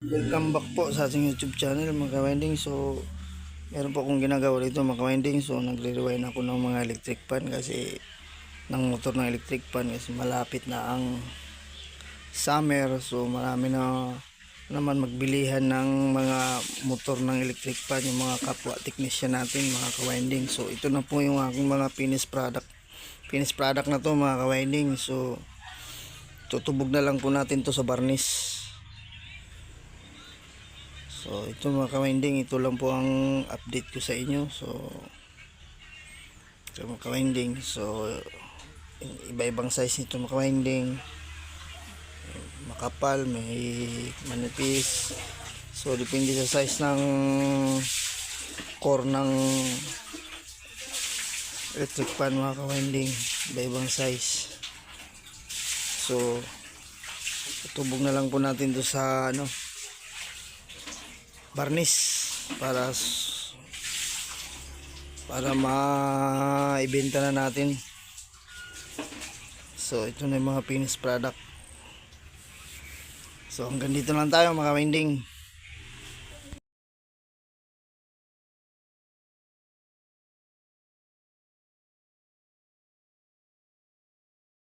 Welcome back po sa ating YouTube channel mga ka-winding. So meron po akong ginagawa dito mga ka-winding. So nagre-rewind ako ng mga electric fan kasi ng motor ng electric fan kasi malapit na ang summer. So marami na naman magbilihan ng mga motor ng electric fan, yung mga kapwa technician natin mga ka-winding. So ito na po yung aking mga finished product na to mga ka-winding. So tutubog na lang po natin to sa varnish. So ito mga ka-winding, ito lang po ang update ko sa inyo. So ito mga ka-winding, so iba-ibang size nito mga ka-winding. Makapal, may manipis. So depende sa size ng core ng electric fan mga ka-winding, iba-ibang size. So tutubog na lang po natin to sa varnish para maibenta na natin. So ito na yung mga finished product. So hanggang dito lang tayo mga ka-winding.